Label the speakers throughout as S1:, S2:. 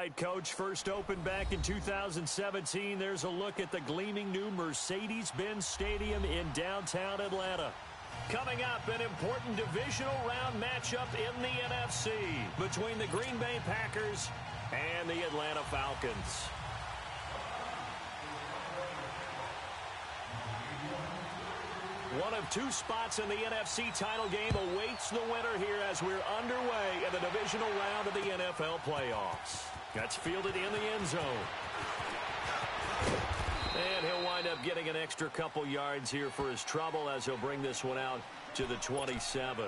S1: right, Coach. First opened back in 2017. There's a look at the gleaming new Mercedes-Benz Stadium in downtown Atlanta. Coming up, an important divisional round matchup in the NFC between the Green Bay Packers and the Atlanta Falcons. One of two spots in the NFC title game awaits the winner here as we're underway in the divisional round of the NFL playoffs. That's fielded in the end zone. And he'll wind up getting an extra couple yards here for his trouble as he'll bring this one out to the 27.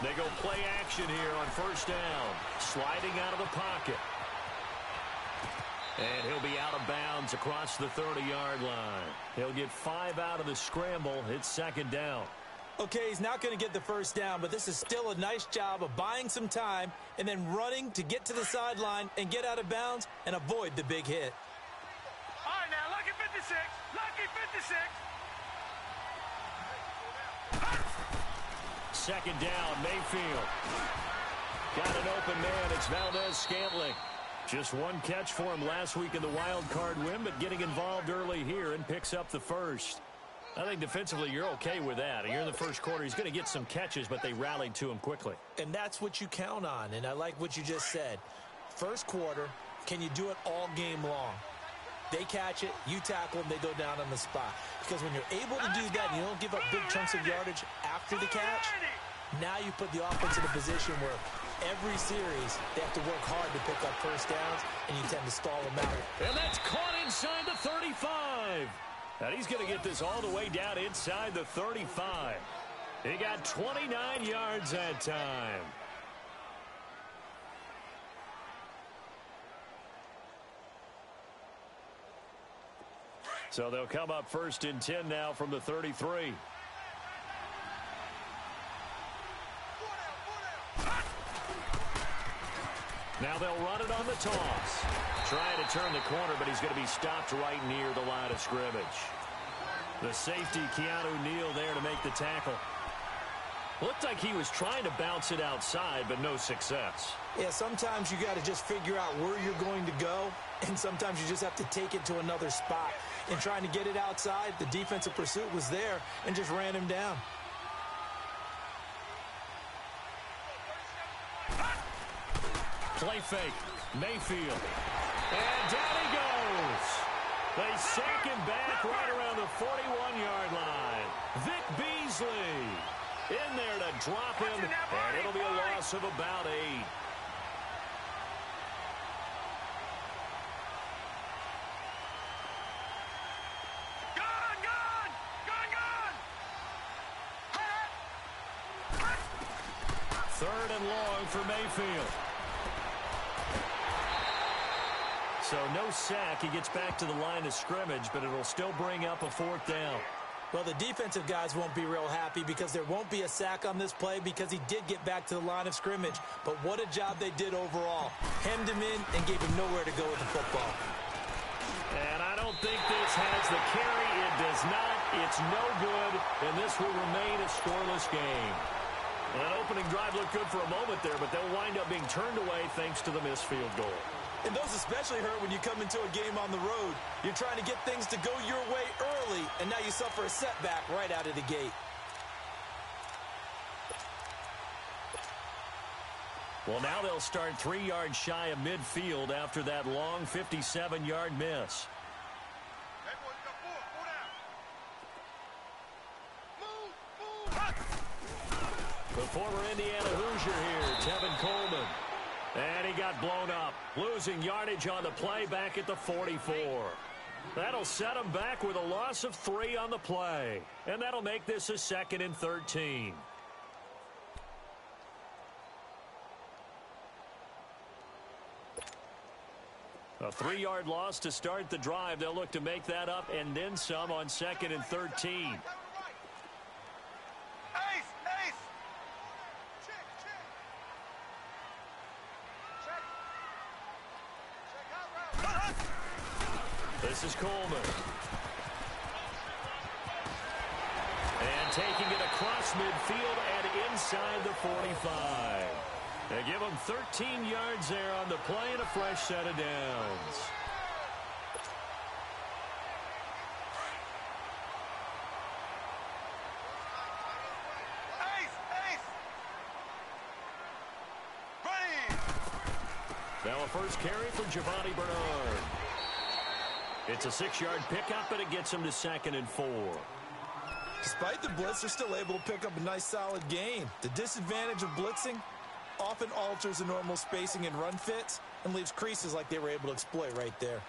S1: They go play action here on first down. Sliding out of the pocket. And he'll be out of bounds across the 30-yard line. He'll get 5 out of the scramble. It's second down.
S2: Okay, he's not going to get the first down, but this is still a nice job of buying some time and then running to get to the sideline and get out of bounds and avoid the big hit.
S3: All right, now, lucky 56. Lucky 56.
S1: Second down, Mayfield. Got an open man. It's Valdez-Scantling. Just one catch for him last week in the wild card win, but getting involved early here and picks up the first. I think defensively you're okay with that. Here in the first quarter, he's going to get some catches, but they rallied to him quickly.
S2: And that's what you count on, and I like what you just said. First quarter, can you do it all game long? They catch it, you tackle them, they go down on the spot. Because when you're able to do that and you don't give up big chunks of yardage after the catch, now you put the offense in a position where every series they have to work hard to pick up first downs, and you tend to stall them out.
S1: And that's caught inside the 35. And he's going to get this all the way down inside the 35. He got 29 yards that time. So they'll come up first and 10 now from the 33. Now they'll run it on the toss. Trying to turn the corner, but he's going to be stopped right near the line of scrimmage. The safety, Keanu Neal, there to make the tackle. Looked like he was trying to bounce it outside, but no success.
S2: Yeah, sometimes you got to just figure out where you're going to go, and sometimes you just have to take it to another spot. In trying to get it outside, the defensive pursuit was there and just ran him down.
S1: Play fake. Mayfield. And down he goes. They sack him back right around the 41-yard line. Vic Beasley in there to drop him, and it'll be a loss of about 8. Third and long for Mayfield. So no sack. He gets back to the line of scrimmage, but it'll still bring up a fourth down.
S2: Well, the defensive guys won't be real happy because there won't be a sack on this play because he did get back to the line of scrimmage. But what a job they did overall. Hemmed him in and gave him nowhere to go with the football.
S1: And I don't think this has the carry. It does not. It's no good, and this will remain a scoreless game. Well, that opening drive looked good for a moment there, but they'll wind up being turned away thanks to the missed field goal.
S2: And those especially hurt when you come into a game on the road. You're trying to get things to go your way early, and now you suffer a setback right out of the gate.
S1: Well, now they'll start 3 yards shy of midfield after that long 57-yard miss. The former Indiana Hoosier here, Tevin Coleman. And he got blown up, losing yardage on the play back at the 44. That'll set him back with a loss of 3 on the play. And that'll make this a 2nd and 13. A 3-yard loss to start the drive. They'll look to make that up and then some on 2nd and 13. This is Coleman. And taking it across midfield and inside the 45. They give him 13 yards there on the play and a fresh set of downs. Now a first carry for Giovanni Bernard. It's a 6-yard pickup, and it gets him to 2nd and 4.
S2: Despite the blitz, they're still able to pick up a nice, solid gain. The disadvantage of blitzing often alters the normal spacing and run fits and leaves creases like they were able to exploit right there.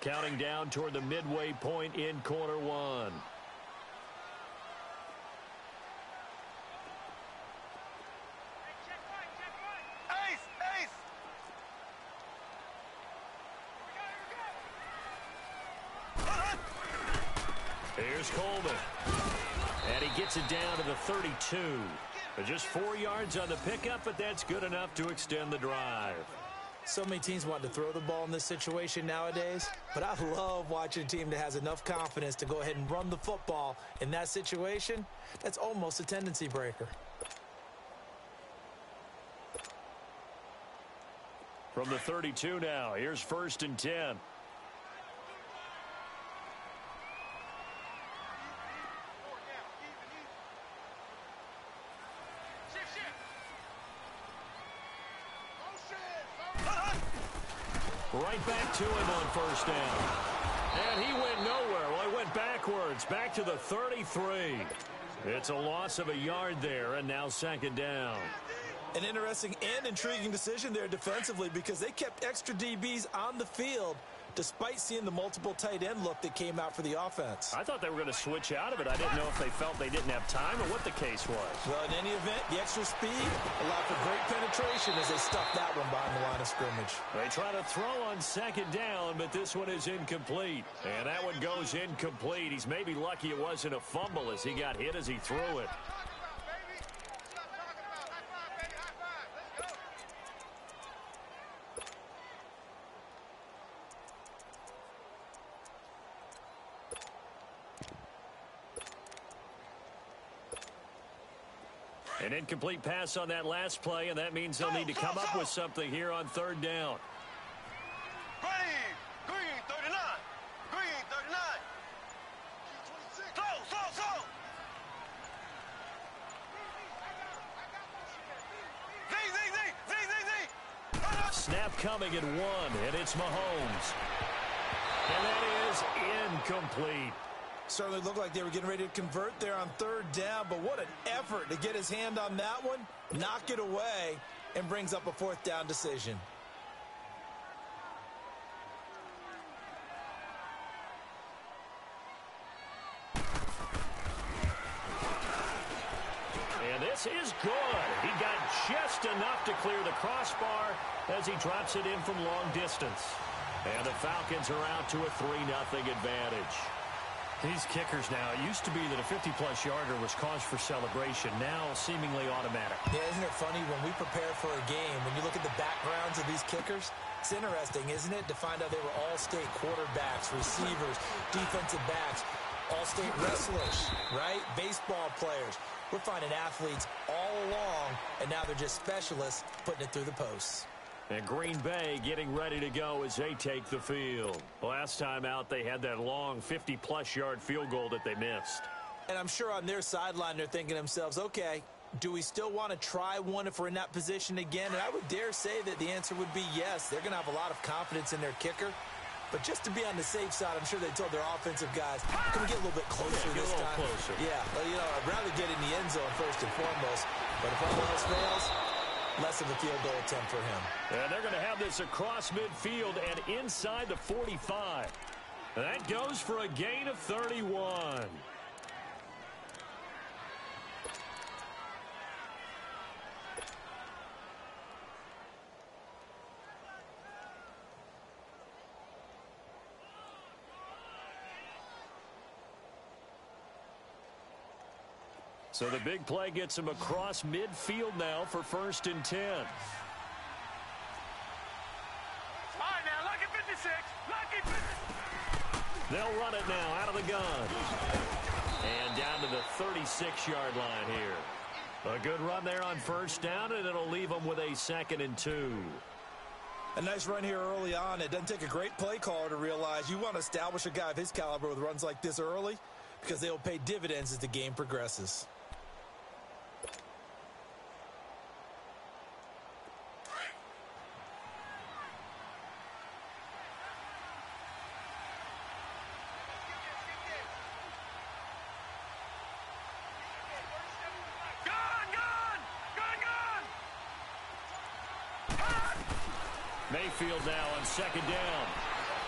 S1: Counting down toward the midway point in quarter one. Here's Coleman. And he gets it down to the 32. Just 4 yards on the pickup, but that's good enough to extend the drive.
S2: So many teams want to throw the ball in this situation nowadays, but I love watching a team that has enough confidence to go ahead and run the football in that situation. That's almost a tendency breaker.
S1: From the 32 now, here's 1st and 10. Right back to him on 1st down. And he went nowhere. Well, he went backwards, back to the 33. It's a loss of a yard there, and now 2nd down.
S2: An interesting and intriguing decision there defensively because they kept extra DBs on the field despite seeing the multiple tight end look that came out for the offense.
S1: I thought they were going to switch out of it. I didn't know if they felt they didn't have time or what the case was.
S2: Well, in any event, the extra speed allowed for great penetration as they stuffed that one behind the line of scrimmage.
S1: They try to throw on 2nd down, but this one is incomplete. And that one goes incomplete. He's maybe lucky it wasn't a fumble as he got hit as he threw it. An incomplete pass on that last play, and that means they'll need to come up with something here on 3rd down.
S3: Green 39. Green 39. Slow. Z.
S1: Snap coming at 1, and it's Mahomes. And that is incomplete.
S2: Certainly looked like they were getting ready to convert there on 3rd down, but what an effort to get his hand on that one, knock it away, and brings up a 4th down decision.
S1: And this is good. He got just enough to clear the crossbar as he drops it in from long distance. And the Falcons are out to a 3-0 advantage. These kickers now, it used to be that a 50-plus yarder was cause for celebration, now seemingly automatic.
S2: Yeah, isn't it funny when we prepare for a game, when you look at the backgrounds of these kickers, it's interesting, isn't it, to find out they were all-state quarterbacks, receivers, defensive backs, all-state wrestlers, right? Baseball players. We're finding athletes all along, and now they're just specialists putting it through the posts.
S1: And Green Bay getting ready to go as they take the field. Last time out, they had that long 50-plus yard field goal that they missed.
S2: And I'm sure on their sideline, they're thinking to themselves, okay, do we still want to try one if we're in that position again? And I would dare say that the answer would be yes. They're going to have a lot of confidence in their kicker. But just to be on the safe side, I'm sure they told their offensive guys, can we get a little bit closer this time?
S1: Closer.
S2: Yeah, well, you know, I'd rather get in the end zone first and foremost. But if all else fails, less of a field goal attempt for him.
S1: And they're going to have this across midfield and inside the 45. That goes for a gain of 31. So the big play gets him across midfield now for 1st and 10.
S3: All right, now, lucky 56. Lucky 56.
S1: They'll run it now out of the gun. And down to the 36-yard line here. A good run there on 1st down, and it'll leave them with a 2nd and 2.
S2: A nice run here early on. It doesn't take a great play caller to realize you want to establish a guy of his caliber with runs like this early because they will pay dividends as the game progresses.
S1: Mayfield now on 2nd down.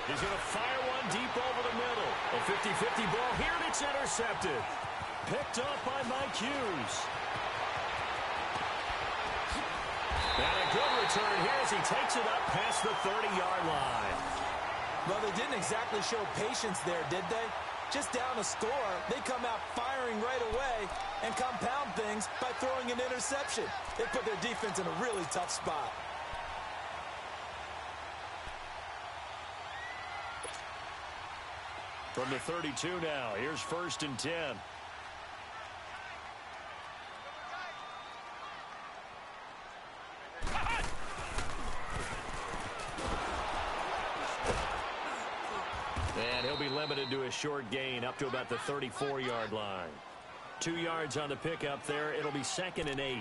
S1: He's going to fire one deep over the middle. A 50-50 ball here, and it's intercepted. Picked up by Mike Hughes. And a good return here as he takes it up past the 30-yard line.
S2: Well, they didn't exactly show patience there, did they? Just down a score, they come out firing right away and compound things by throwing an interception. They put their defense in a really tough spot.
S1: From the 32 now, here's 1st and 10. And he'll be limited to a short gain up to about the 34-yard line. 2 yards on the pickup there. It'll be 2nd and 8.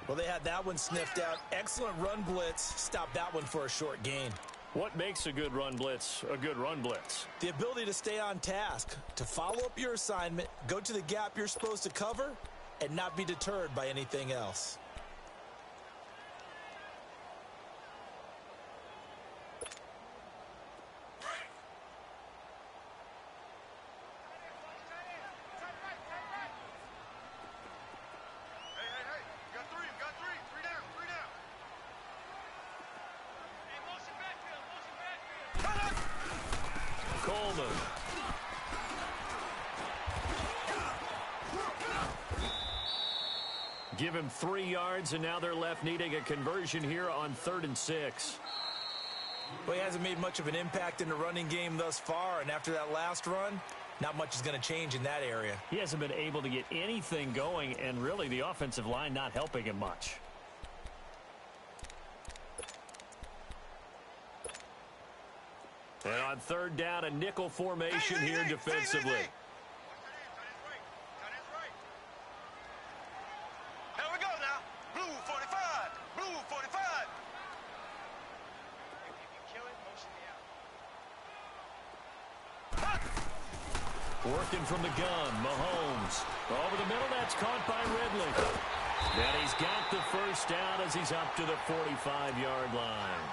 S2: Well, they had that one sniffed out. Excellent run blitz. Stop that one for a short gain.
S1: What makes a good run blitz a good run blitz?
S2: The ability to stay on task, to follow up your assignment, go to the gap you're supposed to cover, and not be deterred by anything else.
S1: Give him 3 yards, and now they're left needing a conversion here on 3rd and 6.
S2: Well, he hasn't made much of an impact in the running game thus far, and after that last run, not much is going to change in that area.
S1: He hasn't been able to get anything going, and really the offensive line not helping him much. And on 3rd down, a nickel formation here defensively. Working from the gun, Mahomes. Over the middle, that's caught by Ridley. And he's got the 1st down as he's up to the 45-yard line.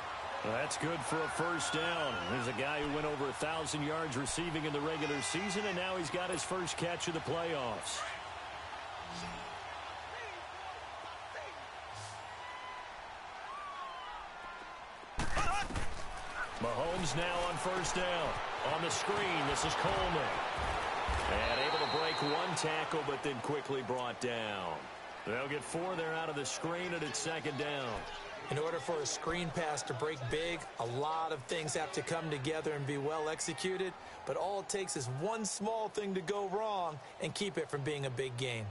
S1: Well, that's good for a 1st down. There's a guy who went over 1,000 yards receiving in the regular season, and now he's got his first catch of the playoffs. Mahomes now on 1st down. On the screen, this is Coleman. And able to break one tackle, but then quickly brought down. They'll get 4 there out of the screen, and it's 2nd down.
S2: In order for a screen pass to break big, a lot of things have to come together and be well executed. But all it takes is one small thing to go wrong and keep it from being a big gain.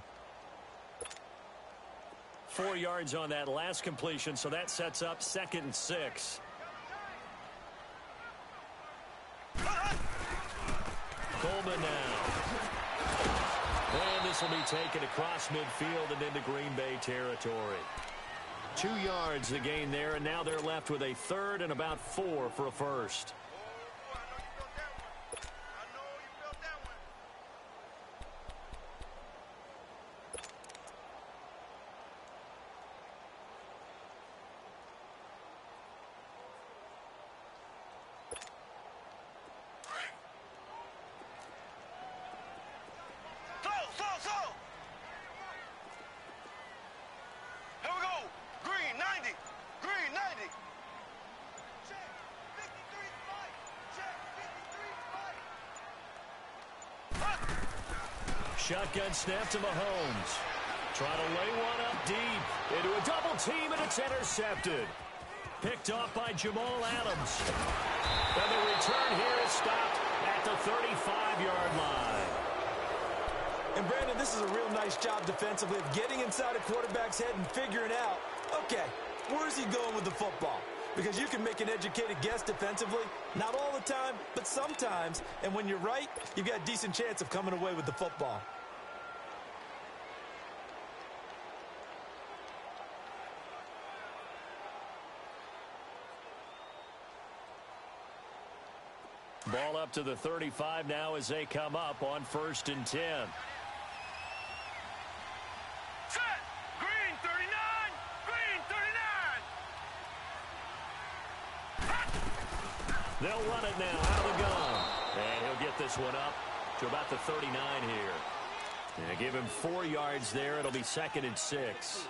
S1: 4 yards on that last completion, so that sets up 2nd and 6. Coleman now. And this will be taken across midfield and into Green Bay territory. 2 yards the gain there, and now they're left with a 3rd and about 4 for a 1st. shotgun snap to Mahomes. Trying to lay one up deep into a double team, and it's intercepted. Picked off by Jamal Adams. And the return here is stopped at the 35-yard line.
S2: And, Brandon, this is a real nice job defensively of getting inside a quarterback's head and figuring out, okay, where's he going with the football? Because you can make an educated guess defensively, not all the time, but sometimes. And when you're right, you've got a decent chance of coming away with the football.
S1: Ball up to the 35 now as they come up on 1st and 10.
S3: Set. Green 39. Green 39.
S1: They'll run it now out of the gun. And he'll get this one up to about the 39 here. And give him 4 yards there. It'll be 2nd and 6.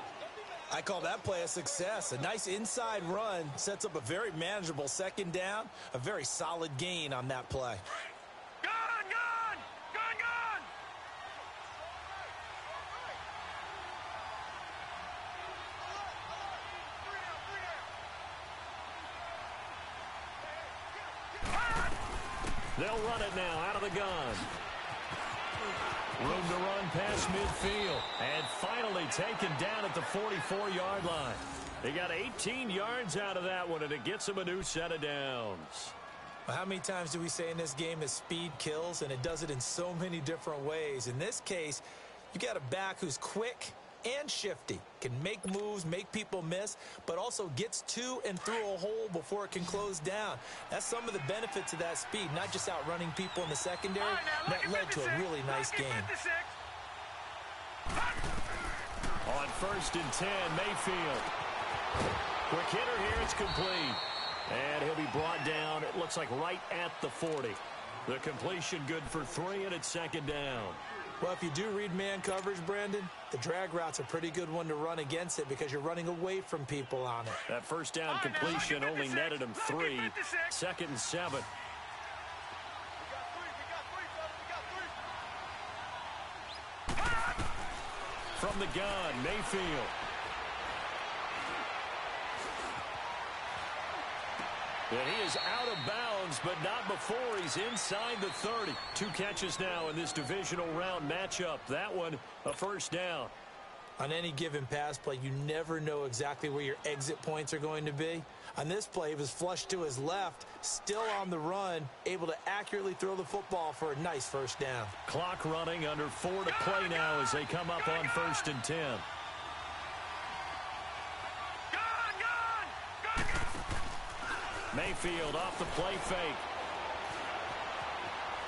S2: I call that play a success. A nice inside run sets up a very manageable 2nd down. A very solid gain on that play.
S3: Gun, gun. Gun, gun.
S1: They'll run it now out of the gun. Room to run past midfield. And finally taken down at the 44-yard line. They got 18 yards out of that one, and it gets them a new set of downs.
S2: Well, how many times do we say in this game that speed kills, and it does it in so many different ways? In this case, you got a back who's quick and shifty, can make moves, make people miss, but also gets to and through a hole before it can close down. That's some of the benefits of that speed, not just outrunning people in the secondary. That led to a really nice game.
S1: On 1st and 10, Mayfield. Quick hitter here, it's complete. And he'll be brought down, it looks like right at the 40. The completion good for 3, and it's 2nd down.
S2: Well, if you do read man coverage, Brandon, the drag route's a pretty good one to run against it because you're running away from people on it.
S1: That 1st down completion only netted him 3. 2nd and 7. From the gun, Mayfield. And he is out of bounds, but not before he's inside the 30. 2 catches now in this divisional round matchup. That one, a 1st down.
S2: On any given pass play, you never know exactly where your exit points are going to be. On this play, he was flushed to his left, still on the run, able to accurately throw the football for a nice 1st down.
S1: Clock running, under 4 to play now as they come up on 1st and 10. Mayfield off the play fake.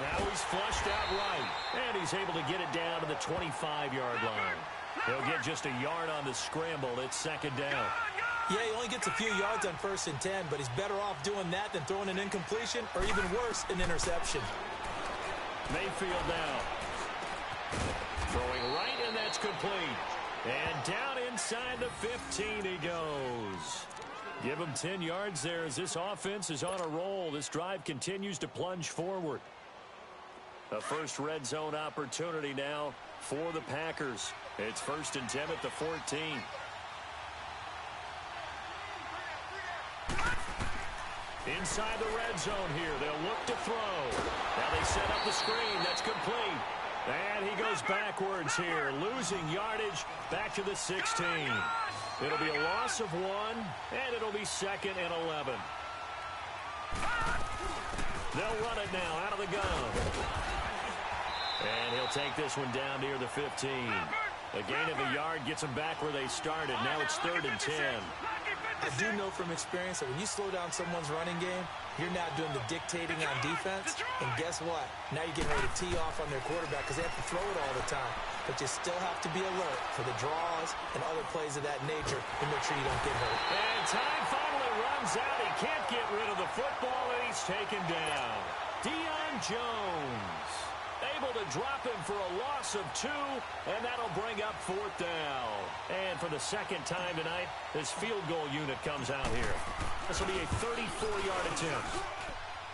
S1: Now he's flushed out right, and he's able to get it down to the 25-yard line. He'll get just a yard on the scramble. It's 2nd down.
S2: Yeah, he only gets a few yards on 1st and 10, but he's better off doing that than throwing an incompletion, or even worse, an interception.
S1: Mayfield now. Throwing right, and that's complete. And down inside the 15 he goes. Give him 10 yards there as this offense is on a roll. This drive continues to plunge forward. A first red zone opportunity now for the Packers. It's 1st and 10 at the 14. Inside the red zone here. They'll look to throw. Now they set up the screen. That's complete. And he goes backwards here, losing yardage back to the 16. It'll be a loss of 1, and it'll be 2nd and 11. They'll run it now out of the gun. And he'll take this one down near the 15. A gain of a yard gets them back where they started. Now it's 3rd and 10.
S2: I do know from experience that when you slow down someone's running game, you're now doing the dictating on defense. And guess what? Now you're getting ready to tee off on their quarterback because they have to throw it all the time. But you still have to be alert for the draws and other plays of that nature to make sure you don't get hurt.
S1: And time finally runs out. He can't get rid of the football, and he's taken down. Deion Jones able to drop him for a loss of 2, and that'll bring up 4th down. And for the 2nd time tonight, this field goal unit comes out here. This will be a 34-yard attempt.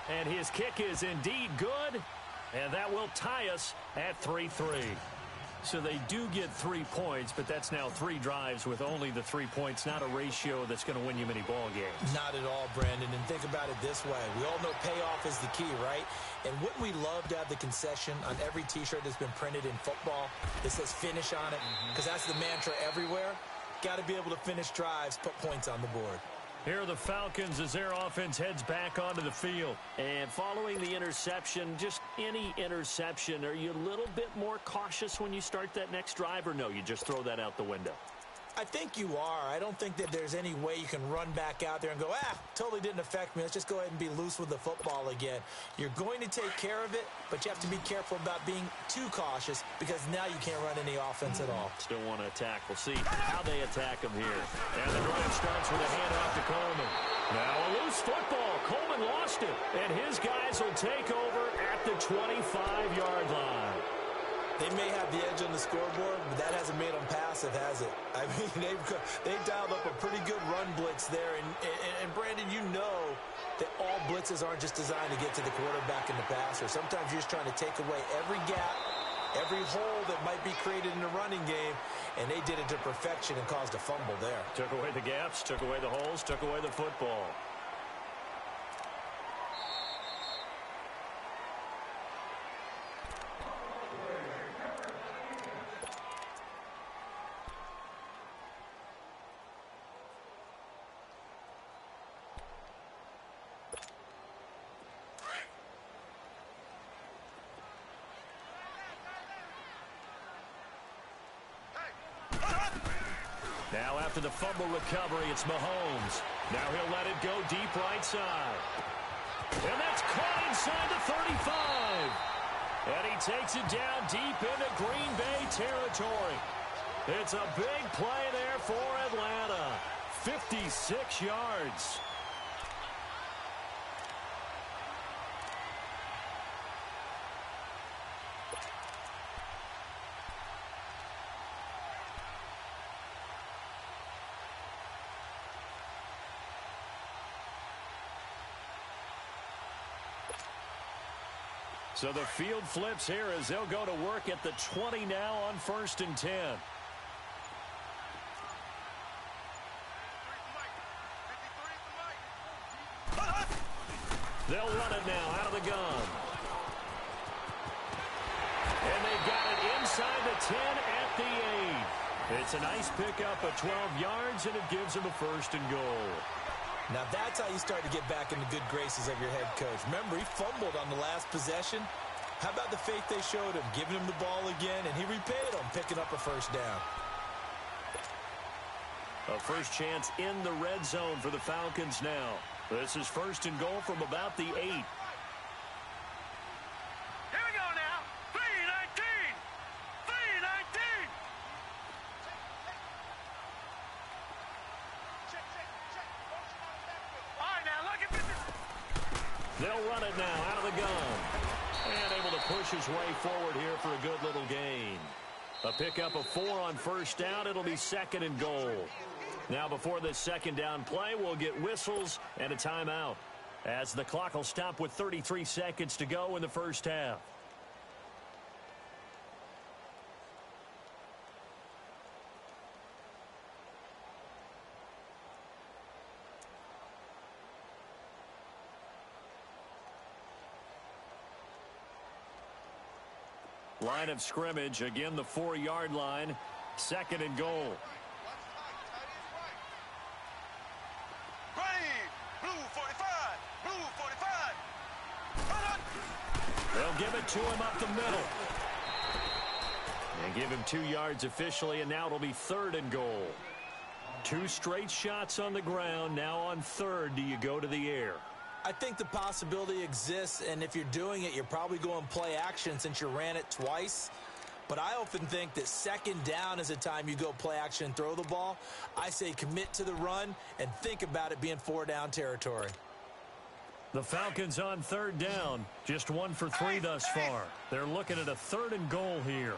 S1: And his kick is indeed good, and that will tie us at 3-3. So they do get 3 points, but that's now 3 drives with only the 3 points, not a ratio that's going to win you many ball games.
S2: Not at all, Brandon. And think about it this way. We all know payoff is the key, right? And wouldn't we love to have the concession on every T-shirt that's been printed in football that says finish on it? Because that's the mantra everywhere. Got to be able to finish drives, put points on the board.
S1: Here are the Falcons as their offense heads back onto the field. And following the interception, just any interception, are you a little bit more cautious when you start that next drive, or no, you just throw that out the window?
S2: I think you are. I don't think that there's any way you can run back out there and go, totally didn't affect me. Let's just go ahead and be loose with the football again. You're going to take care of it, but you have to be careful about being too cautious because now you can't run any offense at all.
S1: Still want to attack. We'll see how they attack him here. And the drive starts with a handoff to Coleman. Now a loose football. Coleman lost it, and his guys will take over at the 25-yard line.
S2: They may have the edge on the scoreboard, but that hasn't made them passive, has it? I mean, they've dialed up a pretty good run blitz there. And Brandon, you know that all blitzes aren't just designed to get to the quarterback and the passer. Sometimes you're just trying to take away every gap, every hole that might be created in the running game, and they did it to perfection and caused a fumble there.
S1: Took away the gaps, took away the holes, took away the football. Now after the fumble recovery, it's Mahomes. Now he'll let it go deep right side. And that's caught inside the 35. And he takes it down deep into Green Bay territory. It's a big play there for Atlanta. 56 yards. So the field flips here as they'll go to work at the 20 now on 1st and 10. They'll run it now out of the gun. And they've got it inside the 10 at the 8. It's a nice pickup of 12 yards, and it gives them a 1st and goal.
S2: Now that's how you start to get back in the good graces of your head coach. Remember, he fumbled on the last possession. How about the faith they showed him, giving him the ball again, and he repaid them, picking up a 1st down.
S1: A first chance in the red zone for the Falcons now. This is 1st and goal from about the 8.
S3: Here we go now. 3-19. 3-19. All right, now look at this.
S1: They'll run it now out of the gun. And able to push his way forward here for a good little gain. A pickup of 4 on 1st down. It'll be 2nd and goal. Now before this 2nd down play, we'll get whistles and a timeout, as the clock will stop with 33 seconds to go in the 1st half. Line of scrimmage, again the 4-yard line, 2nd and goal. They'll give it to him up the middle. And give him 2 yards officially, and now it'll be 3rd and goal. 2 straight shots on the ground. Now on 3rd, do you go to the air?
S2: I think the possibility exists, and if you're doing it, you're probably going play action since you ran it twice. But I often think that 2nd down is a time you go play action and throw the ball. I say commit to the run and think about it being 4-down territory.
S1: The Falcons on 3rd down, just 1 for 3 thus far. They're looking at a 3rd and goal here.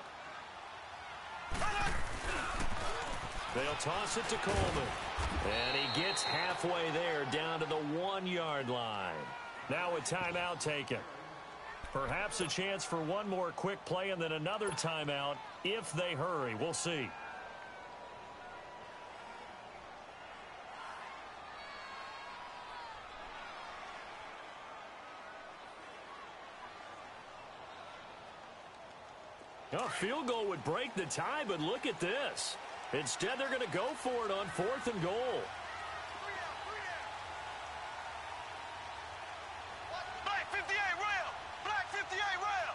S1: They'll toss it to Coleman. And he gets halfway there, down to the 1-yard line. Now a timeout taken. Perhaps a chance for one more quick play and then another timeout if they hurry. We'll see. A field goal would break the tie, but look at this. Instead, they're going to go for it on 4th and goal.
S3: Black 58 rail! Black 58 rail!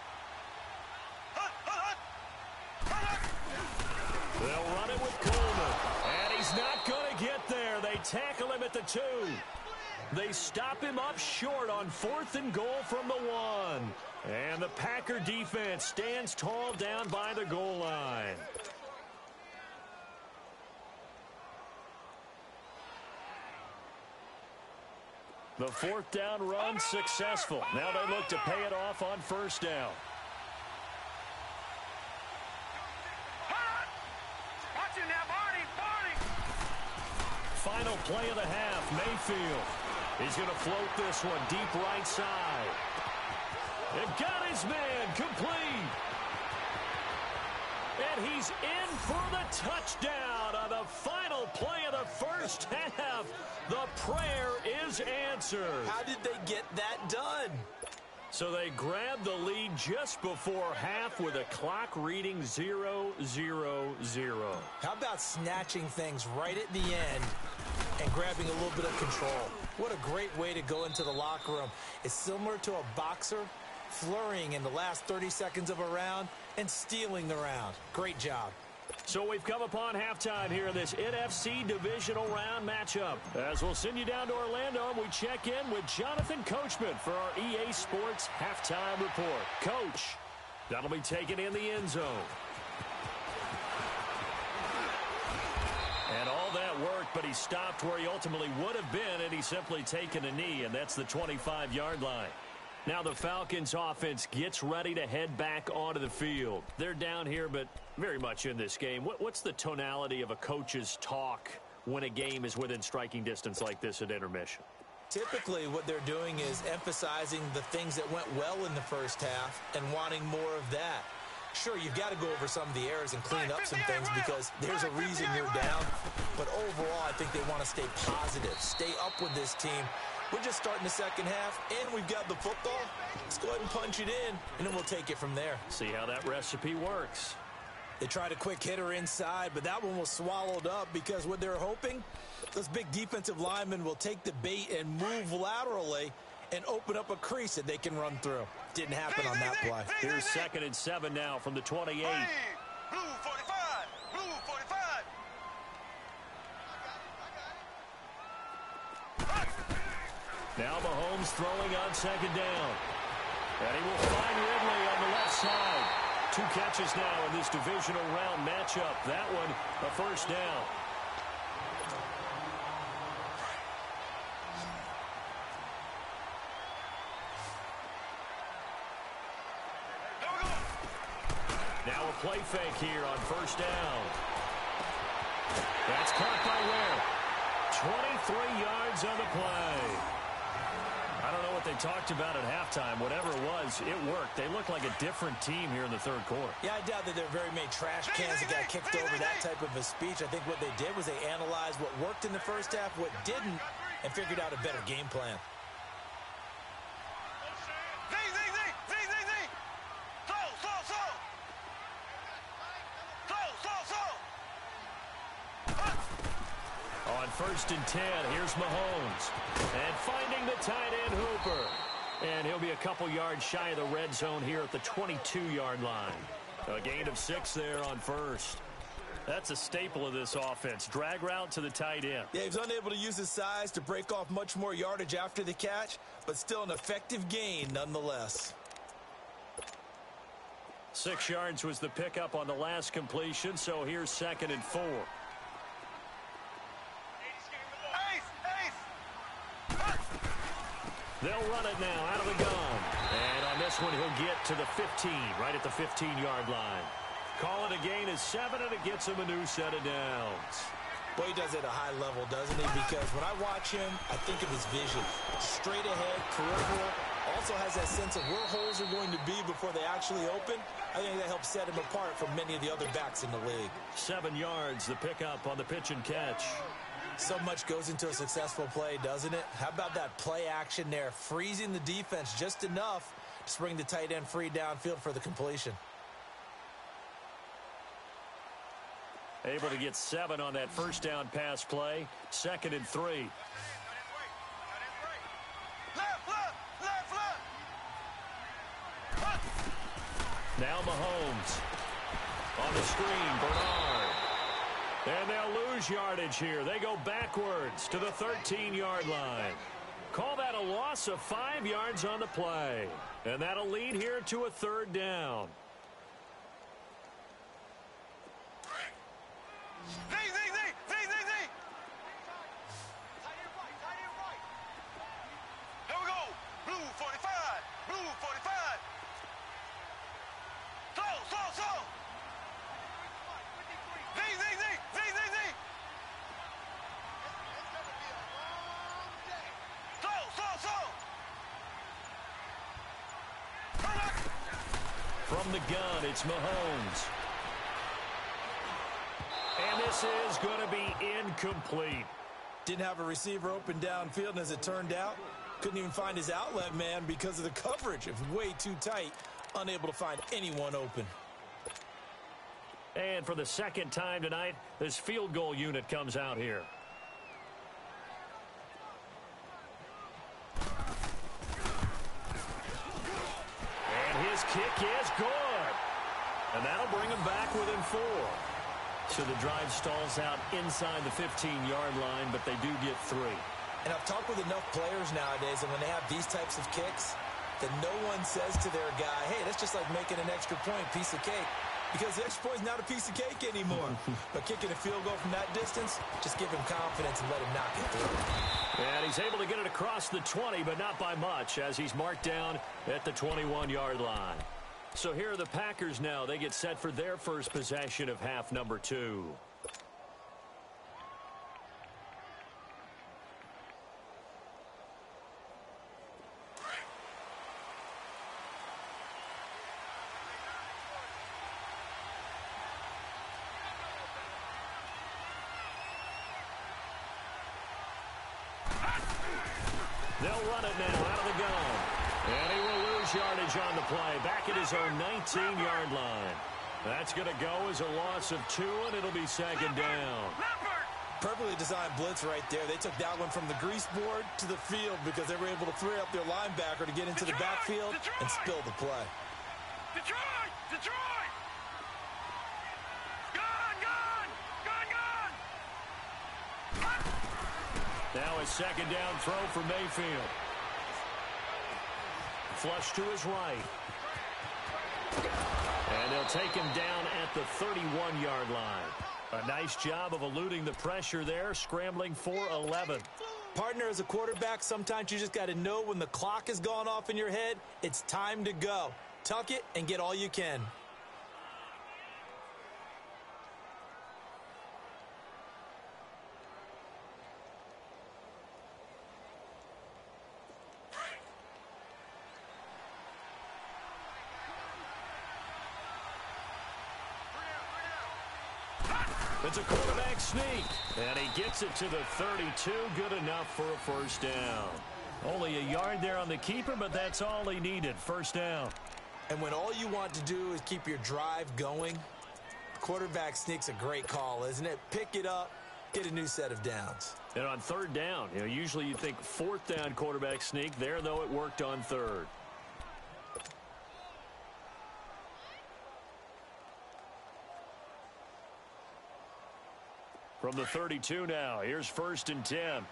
S1: They'll run it with Coleman. And he's not going to get there. They tackle him at the 2. They stop him up short on 4th and goal from the 1. And the Packer defense stands tall down by the goal line. The 4th down run successful. Now they look to pay it off on 1st down.
S3: Watch it now, Barney!
S1: Final play of the half, Mayfield. He's going to float this one deep right side. It got his man complete. And he's in for the touchdown on the final play of the first half. The prayer is answered.
S2: How did they get that done?
S1: So they grabbed the lead just before half with a clock reading 0-0-0.
S2: How about snatching things right at the end and grabbing a little bit of control? What a great way to go into the locker room. It's similar to a boxer flurrying in the last 30 seconds of a round and stealing the round. Great job.
S1: So we've come upon halftime here in this NFC divisional round matchup. As we'll send you down to Orlando, and we check in with Jonathan Coachman for our EA Sports halftime report. Coach, that'll be taken in the end zone. And all that worked, but he stopped where he ultimately would have been, and he's simply taken a knee, and that's the 25-yard line. Now the Falcons offense gets ready to head back onto the field. They're down here, but very much in this game. What's the tonality of a coach's talk when a game is within striking distance like this at intermission?
S2: Typically, what they're doing is emphasizing the things that went well in the first half and wanting more of that. Sure, you've got to go over some of the errors and clean up some things because there's a reason you're down. But overall, I think they want to stay positive, stay up with this team. We're just starting the second half, and we've got the football. Let's go ahead and punch it in, and then we'll take it from there.
S1: See how that recipe works.
S2: They tried a quick hitter inside, but that one was swallowed up because what they're hoping, those big defensive linemen will take the bait and move laterally and open up a crease that they can run through. Didn't happen on that play.
S1: Here's 2nd and 7 now from the 28.
S3: Blue 45! Blue 45!
S1: Now Mahomes throwing on 2nd down. And he will find Ridley on the left side. 2 catches now in this divisional round matchup. That one, a 1st down. Now a play fake here on 1st down. That's caught by Ware. 23 yards on the play. I don't know what they talked about at halftime. Whatever it was, it worked. They look like a different team here in the 3rd quarter.
S2: Yeah, I doubt that there are very many trash cans that got kicked over that type of a speech. I think what they did was they analyzed what worked in the first half, what didn't, and figured out a better game plan.
S1: On 1st and 10, here's Mahomes. And finding the tight end Hooper. And he'll be a couple yards shy of the red zone here at the 22-yard line. A gain of 6 there on 1st. That's a staple of this offense. Drag route to the tight end.
S2: Yeah, he was unable to use his size to break off much more yardage after the catch, but still an effective gain nonetheless.
S1: 6 yards was the pickup on the last completion, so here's 2nd and 4. They'll run it now out of the gun. And on this one, he'll get to the 15, right at the 15-yard line. Call it a gain of 7, and it gets him a new set of downs.
S2: Boy, he does it at a high level, doesn't he? Because when I watch him, I think of his vision. Straight ahead, peripheral, all also has that sense of where holes are going to be before they actually open. I think that helps set him apart from many of the other backs in the league.
S1: 7 yards, the pickup on the pitch and catch.
S2: So much goes into a successful play, doesn't it? How about that play action there, freezing the defense just enough to bring the tight end free downfield for the completion.
S1: Able to get 7 on that first down pass play. 2nd and 3. Now Mahomes. On the screen, Bernard. And they'll lose yardage here. They go backwards to the 13-yard line. Call that a loss of 5 yards on the play. And that'll lead here to a 3rd down.
S3: Here we go. Blue 45. Blue 45. Slow. Z. Slow.
S1: From the gun, it's Mahomes. And this is going to be incomplete.
S2: Didn't have a receiver open downfield, and as it turned out, couldn't even find his outlet man because of the coverage. It was way too tight, unable to find anyone open.
S1: And for the 2nd time tonight, this field goal unit comes out here. And his kick is good. And that'll bring him back within 4. So the drive stalls out inside the 15-yard line, but they do get 3.
S2: And I've talked with enough players nowadays, and when they have these types of kicks, that no one says to their guy, hey, that's just like making an extra point, piece of cake. Because the extra point is not a piece of cake anymore. But kicking a field goal from that distance, just give him confidence and let him knock it through.
S1: And he's able to get it across the 20, but not by much, as he's marked down at the 21-yard line. So here are the Packers now. They get set for their first possession of half number 2. They'll run it now out of the gun. And he will lose yardage on the play. Back at his own 19-yard line. That's going to go as a loss of 2, and it'll be 2nd down.
S2: Perfectly designed blitz right there. They took that one from the grease board to the field because they were able to free up their linebacker to get into the backfield and spill the play.
S3: Detroit! Gun!
S1: Now a 2nd down throw for Mayfield. Flush to his right. And they'll take him down at the 31-yard line. A nice job of eluding the pressure there, scrambling for 11.
S2: Partner, as a quarterback, sometimes you just got to know when the clock has gone off in your head, it's time to go. Tuck it and get all you can.
S1: It's a quarterback sneak, and he gets it to the 32. Good enough for a 1st down. Only a yard there on the keeper, but that's all he needed. 1st down.
S2: And when all you want to do is keep your drive going, quarterback sneak's a great call, isn't it? Pick it up, get a new set of downs.
S1: And on 3rd down, usually you think 4th down quarterback sneak. There, though, it worked on 3rd. From the 32 now, here's 1st and 10.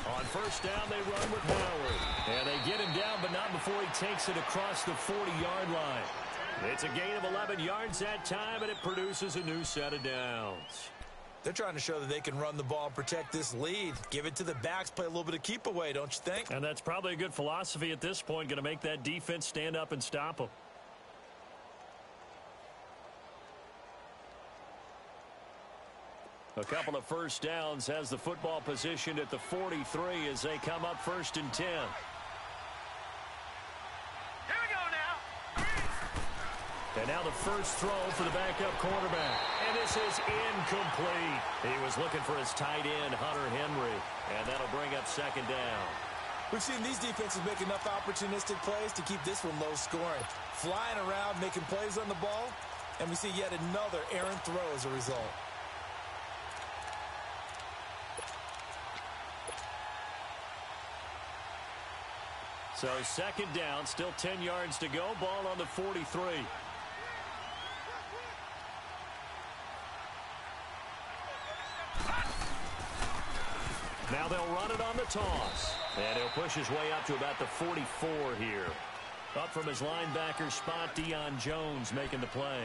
S1: On 1st down, they run with Howard. And they get him down, but not before he takes it across the 40-yard line. It's a gain of 11 yards that time, and it produces a new set of downs.
S2: They're trying to show that they can run the ball and protect this lead. Give it to the backs, play a little bit of keep away, don't you think?
S1: And that's probably a good philosophy at this point, going to make that defense stand up and stop them. A couple of first downs, has the football positioned at the 43 as they come up 1st and 10.
S3: Here we go now.
S1: And now the first throw for the backup quarterback. And this is incomplete. He was looking for his tight end, Hunter Henry. And that'll bring up 2nd down.
S2: We've seen these defenses make enough opportunistic plays to keep this one low scoring. Flying around, making plays on the ball. And we see yet another errant throw as a result.
S1: So 2nd down, still 10 yards to go. Ball on the 43. Now they'll run it on the toss. And he'll push his way up to about the 44 here. Up from his linebacker spot, Deion Jones making the play.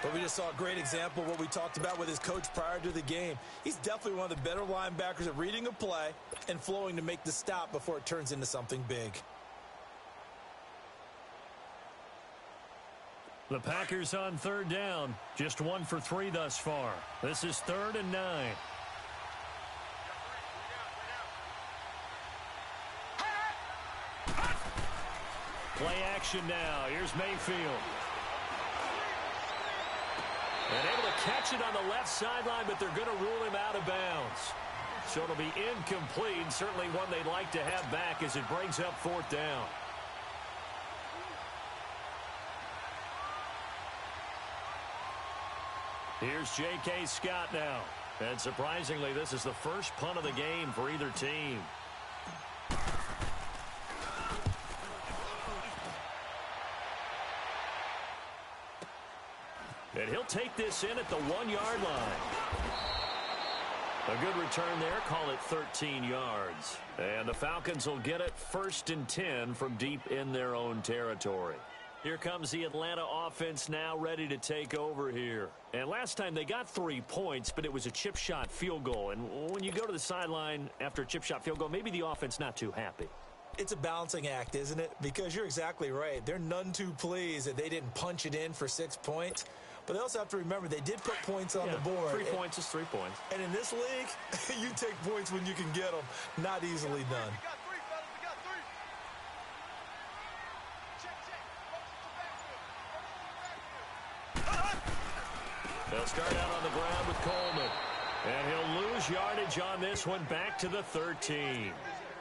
S2: But we just saw a great example of what we talked about with his coach prior to the game. He's definitely one of the better linebackers at reading a play and flowing to make the stop before it turns into something big.
S1: The Packers on 3rd down. Just 1 for 3 thus far. This is 3rd and 9. Play action now. Here's Mayfield. And able to catch it on the left sideline, but they're going to rule him out of bounds. So it'll be incomplete. Certainly one they'd like to have back as it brings up 4th down. Here's J.K. Scott now. And surprisingly, this is the first punt of the game for either team. And he'll take this in at the 1-yard line. A good return there. Call it 13 yards. And the Falcons will get it 1st and 10 from deep in their own territory. Here comes the Atlanta offense now ready to take over here. And last time they got 3 points, but it was a chip shot field goal. And when you go to the sideline after a chip shot field goal, maybe the offense not too happy.
S2: It's a balancing act, isn't it? Because you're exactly right. They're none too pleased that they didn't punch it in for 6 points. But they also have to remember they did put points on the board.
S1: 3 points is 3 points.
S2: And in this league, you take points when you can get them. Not easily done.
S1: They'll start out on the ground with Coleman. And he'll lose yardage on this one back to the 13.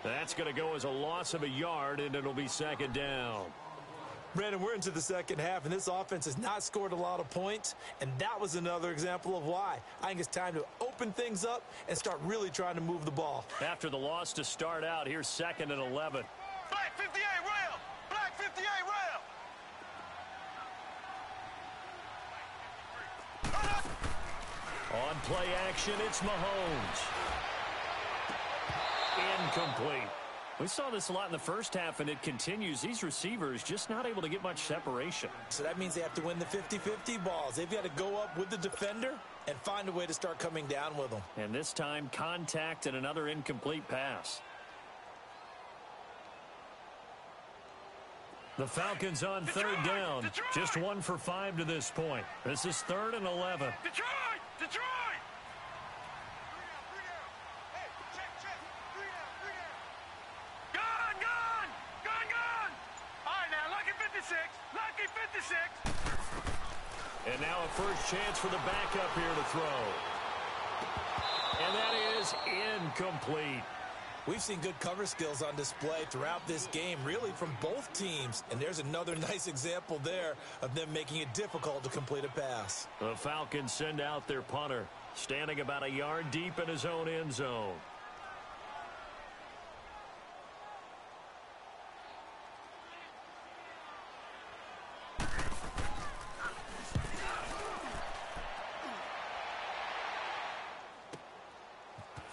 S1: That's going to go as a loss of a yard, and it'll be 2nd down.
S2: Brandon, we're into the second half, and this offense has not scored a lot of points, and that was another example of why. I think it's time to open things up and start really trying to move the ball.
S1: After the loss to start out, here's 2nd and 11.
S3: Black 58 rail! Black 58 rail!
S1: On play action, it's Mahomes. Incomplete. We saw this a lot in the first half, and it continues. These receivers just not able to get much separation.
S2: So that means they have to win the 50-50 balls. They've got to go up with the defender and find a way to start coming down with them.
S1: And this time, contact and another incomplete pass. The Falcons on 3rd down.
S3: Detroit!
S1: Just 1 for 5 to this point. This is 3rd and 11.
S3: Detroit! Detroit! Lucky 56.
S1: And now a first chance for the backup here to throw. And that is incomplete.
S2: We've seen good cover skills on display throughout this game, really from both teams. And there's another nice example there of them making it difficult to complete a pass.
S1: The Falcons send out their punter, standing about a yard deep in his own end zone.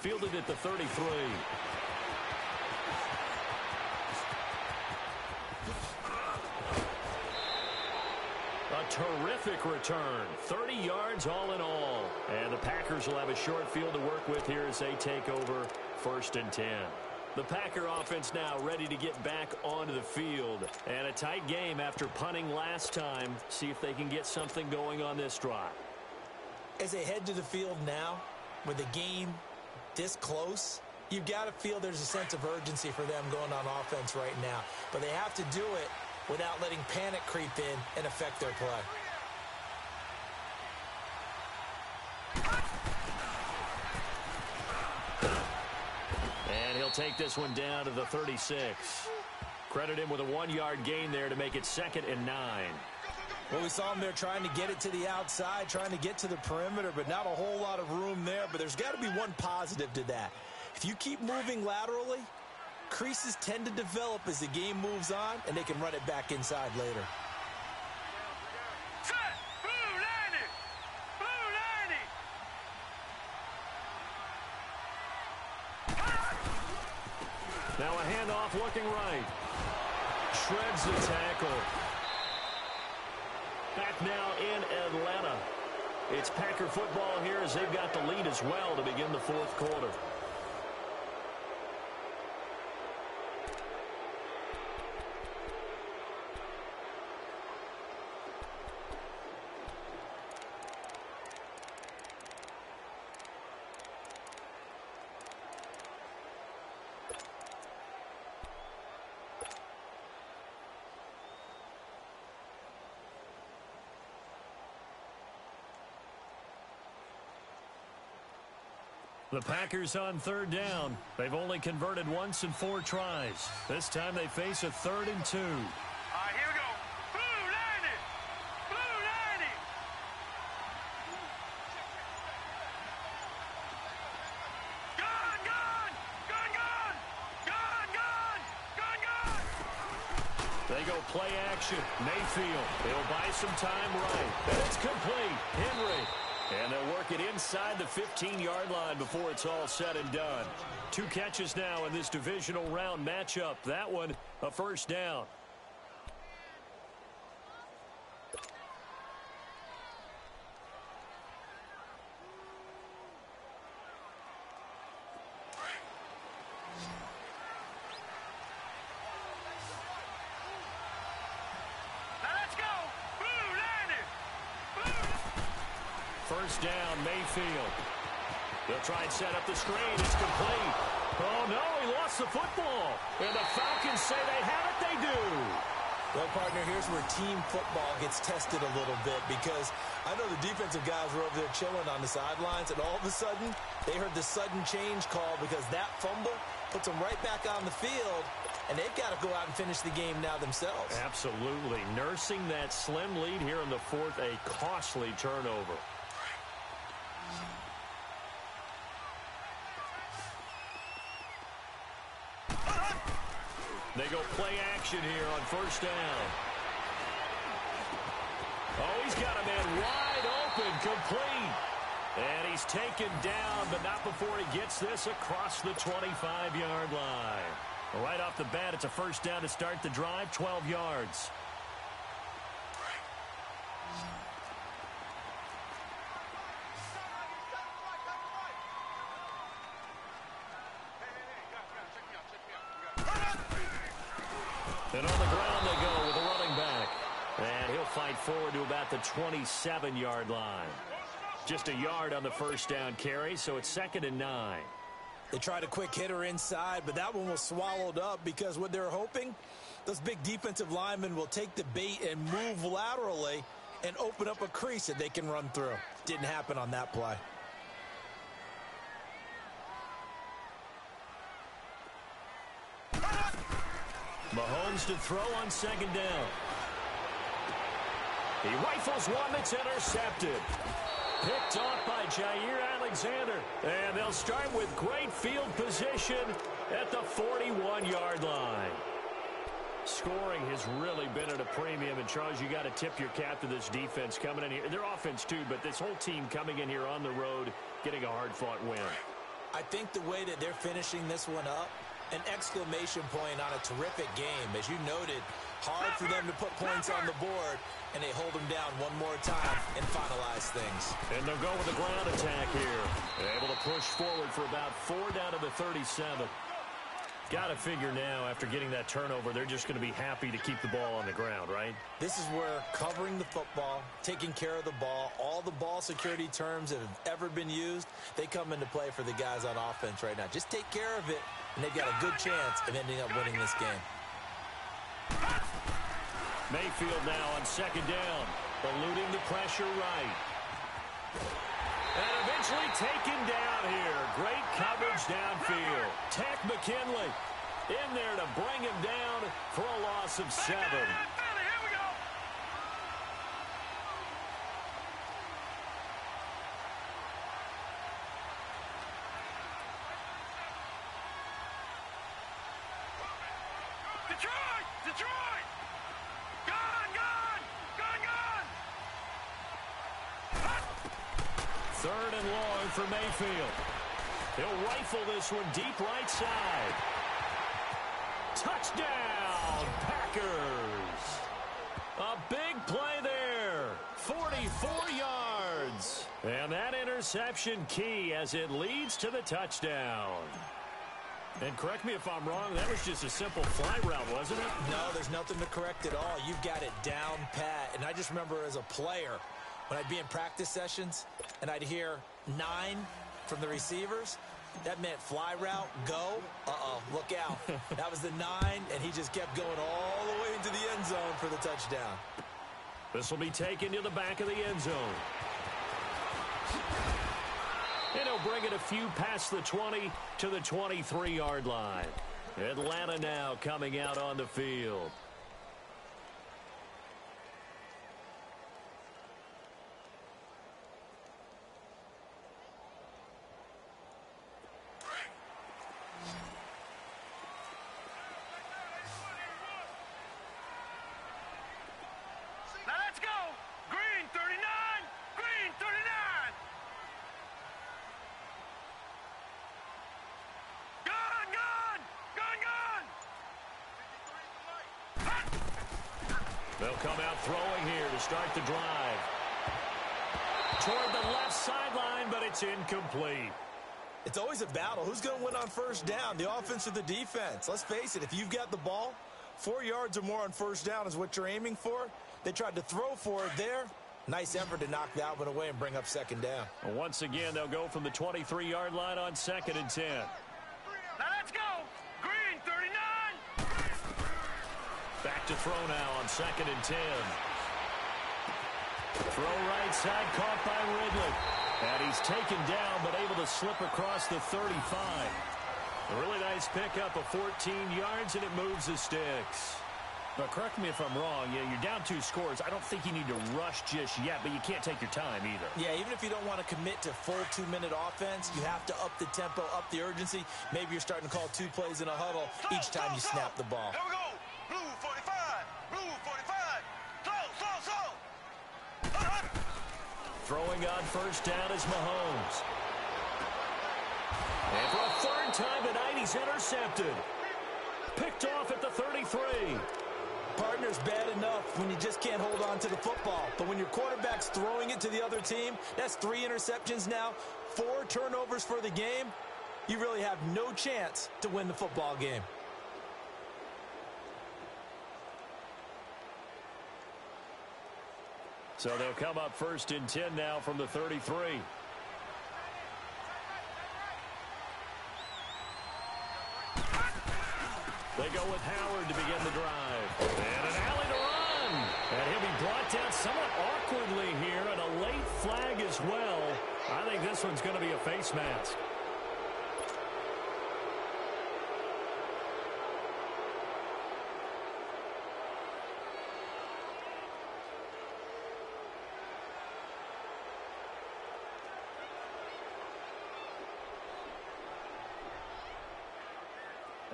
S1: Fielded at the 33. A terrific return. 30 yards all in all. And the Packers will have a short field to work with here as they take over 1st and 10. The Packer offense now ready to get back onto the field. And a tight game after punting last time. See if they can get something going on this drive.
S2: As they head to the field now, with the game this close, you've got to feel there's a sense of urgency for them going on offense right now. But they have to do it without letting panic creep in and affect their play.
S1: And he'll take this one down to the 36. Credit him with a 1-yard gain there to make it 2nd and 9.
S2: Well, we saw him there trying to get it to the outside, trying to get to the perimeter, but not a whole lot of room there. But there's got to be one positive to that. If you keep moving laterally, creases tend to develop as the game moves on, and they can run it back inside later.
S3: Set! Blue 90! Blue 90!
S1: Now a handoff looking right. Shreds the tackle. Back now in Atlanta. It's Packer football here as they've got the lead as well to begin the 4th quarter. The Packers on 3rd down. They've only converted once in 4 tries. This time they face a 3rd and 2.
S3: All right, here we go. Blue 90! Blue 90! Gun, gun! Gun, gun! Gun, gun! Gun, gun!
S1: They go play action. Mayfield. They'll buy some time right. And it's complete. Henry. And they'll work it inside the 15-yard line before it's all said and done. 2 catches now in this divisional round matchup. That one, a 1st down.
S3: Now let's go! Blue 90! Blue!
S1: 1st down, Mayfield. They'll try and set up the screen. It's complete. Oh, no, he lost the football. And the Falcons say they have it. They do.
S2: Well, partner, here's where team football gets tested a little bit because I know the defensive guys were over there chilling on the sidelines, and all of a sudden, they heard the sudden change call because that fumble puts them right back on the field, and they've got to go out and finish the game now themselves.
S1: Absolutely. Nursing that slim lead here in the 4th, a costly turnover. They go play action here on 1st down. Oh, he's got a man wide open, complete. And he's taken down, but not before he gets this across the 25-yard line. Right off the bat, it's a 1st down to start the drive, 12 yards. And on the ground they go with a running back. And he'll fight forward to about the 27-yard line. Just a yard on the 1st down carry, so it's 2nd and 9.
S2: They tried a quick hitter inside, but that one was swallowed up because what they're hoping, those big defensive linemen will take the bait and move laterally and open up a crease that they can run through. Didn't happen on that play.
S1: Mahomes to throw on 2nd down. He rifles one that's intercepted. Picked off by Jair Alexander. And they'll start with great field position at the 41-yard line. Scoring has really been at a premium. And, Charles, you got to tip your cap to this defense coming in here. Their offense, too, but this whole team coming in here on the road, getting a hard-fought win.
S2: I think the way that they're finishing this one up, an exclamation point on a terrific game. As you noted, hard for them to put points on the board, and they hold them down one more time and finalize things.
S1: And they'll go with the ground attack here. Able to push forward for about 4 down to the 37. Got to figure now, after getting that turnover, they're just going to be happy to keep the ball on the ground, right?
S2: This is where covering the football, taking care of the ball, all the ball security terms that have ever been used, they come into play for the guys on offense right now. Just take care of it, and they've got a good chance of ending up winning this game.
S1: Mayfield now on second down, eluding the pressure right. And eventually taken down here. Great coverage downfield. Tech McKinley in there to bring him down for a loss of 7.
S3: Here we go. Detroit! Detroit! Gone! Gone! Gone! Gone!
S1: Third and long for Mayfield. He'll rifle this one deep right side. Touchdown, Packers. A big play there. 44 yards. And that interception key as it leads to the touchdown. And correct me if I'm wrong, that was just a simple fly route, wasn't it?
S2: No, there's nothing to correct at all. You've got it down pat. And I just remember as a player, when I'd be in practice sessions and I'd hear 9 from the receivers, that meant fly route, go, look out. That was the 9, and he just kept going all the way into the end zone for the touchdown.
S1: This will be taken to the back of the end zone. And he'll bring it a few past the 20 to the 23-yard line. Atlanta now coming out on the field.
S3: Now let's go. Green 39. Green 39. Gone, gone. Gone, gone.
S1: They'll come out throwing here to start the drive. Toward the left sideline, but it's incomplete.
S2: It's always a battle. Who's going to win on first down, the offense or the defense? Let's face it, if you've got the ball, 4 yards or more on first down is what you're aiming for. They tried to throw for it there. Nice effort to knock that one away and bring up second down.
S1: Well, once again, they'll go from the 23-yard line on 2nd and 10.
S3: Now let's go. Green 39.
S1: Back to throw now on 2nd and 10. Throw right side, caught by Ridley. And he's taken down, but able to slip across the 35. A really nice pickup of 14 yards, and it moves the sticks. But correct me if I'm wrong, you're down 2 scores. I don't think you need to rush just yet, but you can't take your time either.
S2: Yeah, even if you don't want to commit to full 2-minute offense, you have to up the tempo, up the urgency. Maybe you're starting to call 2 plays in a huddle each time you snap the ball.
S3: Here we go. Blue 45. Blue 45. Slow.
S1: Throwing on first down is Mahomes. And for a third time tonight, he's intercepted. Picked off at the 33.
S2: Partner's bad enough when you just can't hold on to the football. But when your quarterback's throwing it to the other team, that's 3 interceptions now, 4 turnovers for the game. You really have no chance to win the football game.
S1: So they'll come up 1st and 10 now from the 33. They go with Howard to begin the drive. And an alley to run. And he'll be brought down somewhat awkwardly here, and a late flag as well. I think this one's going to be a face mask.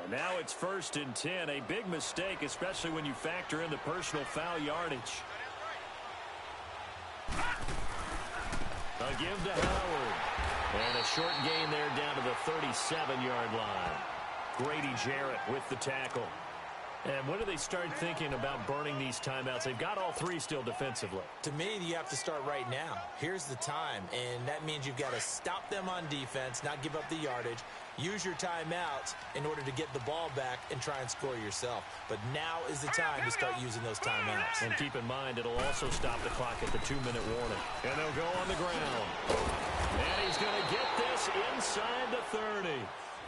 S1: And now it's 1st and 10. A big mistake, especially when you factor in the personal foul yardage. A give to Howard. And a short gain there down to the 37-yard line. Grady Jarrett with the tackle. And when do they start thinking about burning these timeouts? They've got all three still defensively.
S2: To me, you have to start right now. Here's the time, and that means you've got to stop them on defense, not give up the yardage, use your timeouts in order to get the ball back and try and score yourself. But now is the time to start using those timeouts.
S1: And keep in mind, it'll also stop the clock at the 2-minute warning. And they'll go on the ground. And he's going to get this inside the 30.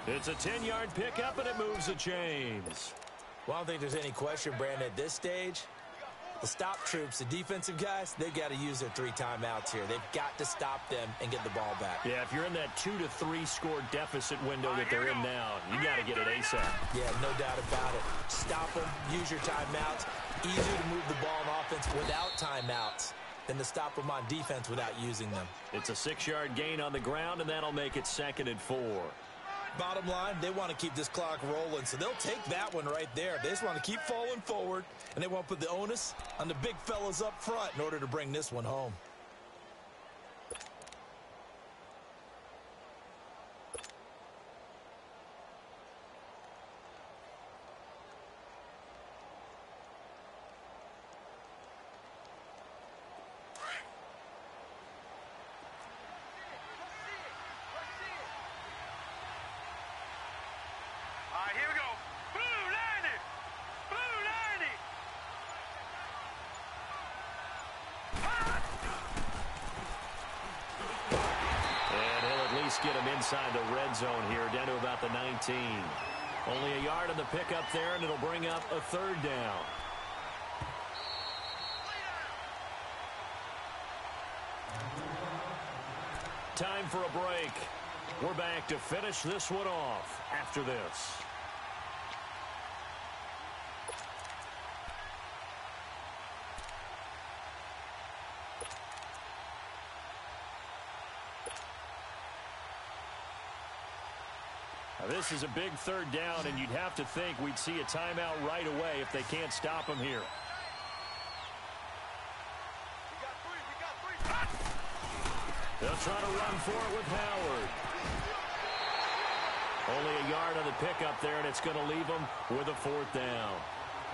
S1: It's a 10-yard pickup, and it moves the chains.
S2: Well, I don't think there's any question, Brandon, at this stage, the stop troops, the defensive guys, they've got to use their 3 timeouts here. They've got to stop them and get the ball back.
S1: Yeah, if you're in that 2 to 3 score deficit window that they're in now, you got to get it ASAP.
S2: Yeah, no doubt about it. Stop them, use your timeouts. Easier to move the ball on offense without timeouts than to stop them on defense without using them.
S1: It's a 6-yard gain on the ground, and that'll make it 2nd and 4.
S2: Bottom line, they want to keep this clock rolling, so they'll take that one right there. They just want to keep falling forward, and they want to put the onus on the big fellas up front in order to bring this one home.
S3: Here we go. Blue line it. Blue line it.
S1: And he'll at least get him inside the red zone here, down to about the 19. Only a yard on the pickup there, and it'll bring up a 3rd down. Time for a break. We're back to finish this one off after this. Now, this is a big 3rd down, and you'd have to think we'd see a timeout right away if they can't stop him here. They'll try to run for it with Howard. Only a yard on the pickup there, and it's going to leave them with a 4th down.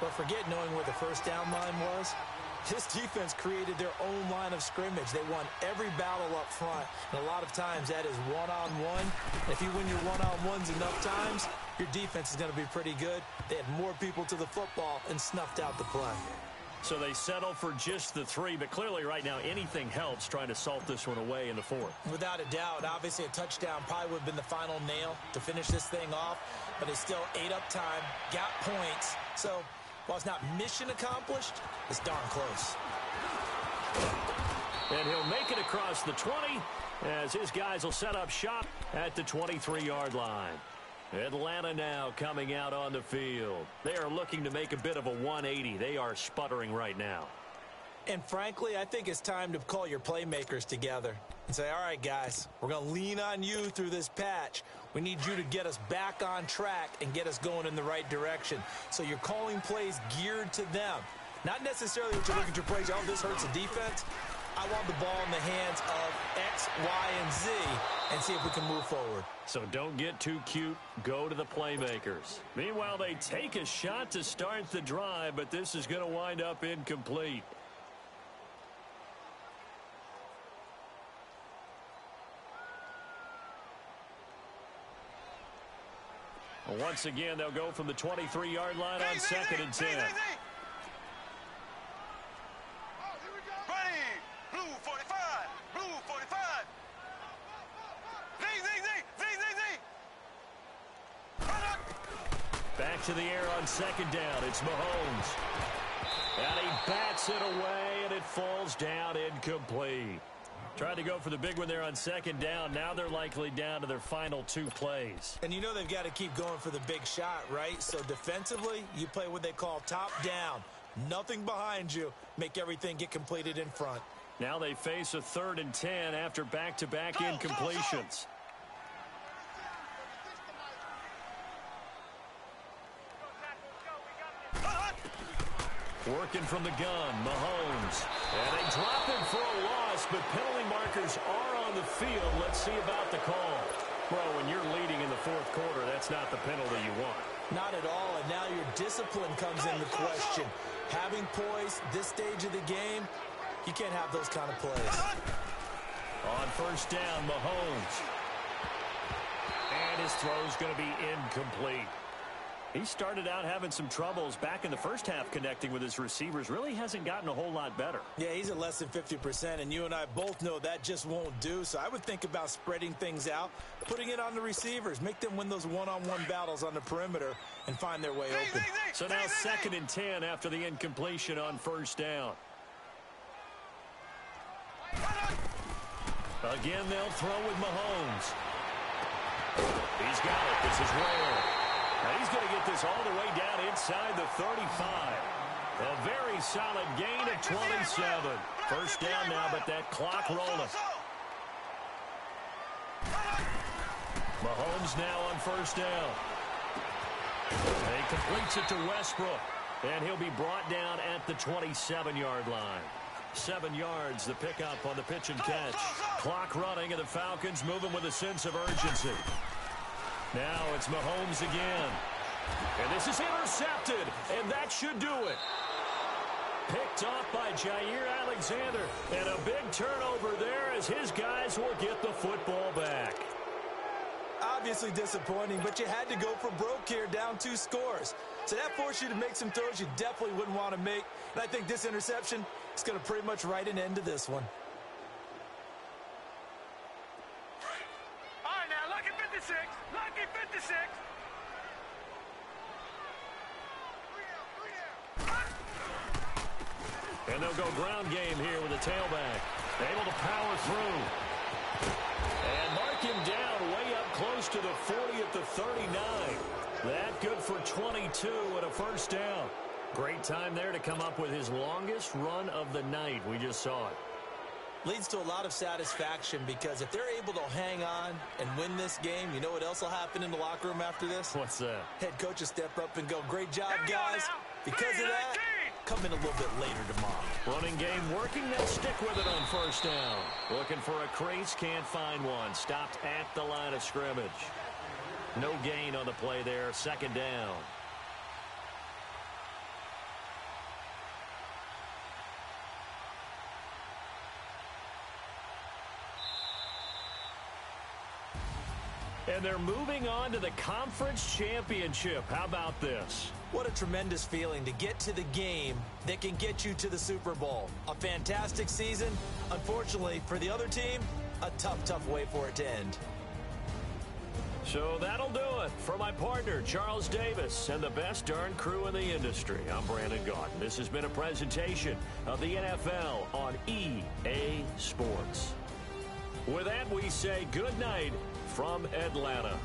S2: But forget knowing where the first down line was. This defense created their own line of scrimmage. They won every battle up front, and a lot of times that is one-on-one. If you win your one-on-ones enough times, your defense is going to be pretty good. They had more people to the football and snuffed out the play.
S1: So they settle for just the 3, but clearly right now anything helps trying to salt this one away in the 4th.
S2: Without a doubt, obviously a touchdown probably would have been the final nail to finish this thing off, but it's still ate up time, got points. So while it's not mission accomplished, it's darn close.
S1: And he'll make it across the 20 as his guys will set up shop at the 23-yard line. Atlanta now coming out on the field. They are looking to make a bit of a 180. They are sputtering right now.
S2: And frankly, I think it's time to call your playmakers together and say, all right, guys, we're going to lean on you through this patch. We need you to get us back on track and get us going in the right direction. So you're calling plays geared to them. Not necessarily what you're looking to praise, oh, this hurts the defense. I want the ball in the hands of X, Y, and Z and see if we can move forward.
S1: So don't get too cute. Go to the playmakers. Meanwhile, they take a shot to start the drive, but this is going to wind up incomplete. Once again, they'll go from the 23-yard line on 2nd and 10.
S3: Blue 45. Blue 45.
S1: Back to the air on 2nd down. It's Mahomes. And he bats it away, and it falls down incomplete. Tried to go for the big one there on 2nd down. Now they're likely down to their final 2 plays.
S2: And you know they've got to keep going for the big shot, right? So defensively, you play what they call top down. Nothing behind you. Make everything get completed in front.
S1: Now they face a 3rd and 10 after back-to-back incompletions. Working from the gun, Mahomes. And they drop him for a loss, but penalty markers are on the field. Let's see about the call. Well, when you're leading in the 4th quarter, that's not the penalty you want.
S2: Not at all, and now your discipline comes into question. Having poise this stage of the game, you can't have those kind of plays.
S1: On first down, Mahomes. And his throw's going to be incomplete. He started out having some troubles back in the first half connecting with his receivers. Really hasn't gotten a whole lot better.
S2: Yeah, he's at less than 50%, and you and I both know that just won't do. So I would think about spreading things out, putting it on the receivers, make them win those one-on-one battles on the perimeter and find their way open.
S1: So now 2nd and 10 after the incompletion on first down. Again, they'll throw with Mahomes. He's got it. This is Ware. Now he's going to get this all the way down inside the 35. A very solid gain of 27. First down now, but that clock rolling. Mahomes now on first down. And he completes it to Westbrook. And he'll be brought down at the 27-yard line. 7 yards, the pickup on the pitch and catch. Clock running, and the Falcons moving with a sense of urgency. Now it's Mahomes again. And this is intercepted, and that should do it. Picked off by Jair Alexander, and a big turnover there as his guys will get the football back.
S2: Obviously disappointing, but you had to go for broke here, down 2 scores. So that forced you to make some throws you definitely wouldn't want to make. And I think this interception is going to pretty much write an end to this one.
S3: All right, now, lucky 56. Lucky 56.
S1: And they'll go ground game here with a tailback. Able to power through. And mark him down way up close to the 40 at the 39. That good for 22 and a first down. Great time there to come up with his longest run of the night. We just saw it.
S2: Leads to a lot of satisfaction because if they're able to hang on and win this game, you know what else will happen in the locker room after this?
S1: What's that?
S2: Head coach will step up and go, great job, guys. Because of that, come in a little bit later tomorrow.
S1: Running game working. They'll stick with it on first down. Looking for a crease, can't find one. Stopped at the line of scrimmage. No gain on the play there. 2nd down. And they're moving on to the conference championship. How about this?
S2: What a tremendous feeling to get to the game that can get you to the Super Bowl. A fantastic season. Unfortunately, for the other team, a tough way for it to end.
S1: So that'll do it for my partner, Charles Davis, and the best darn crew in the industry. I'm Brandon Gaudin. This has been a presentation of the NFL on EA Sports. With that, we say good night from Atlanta.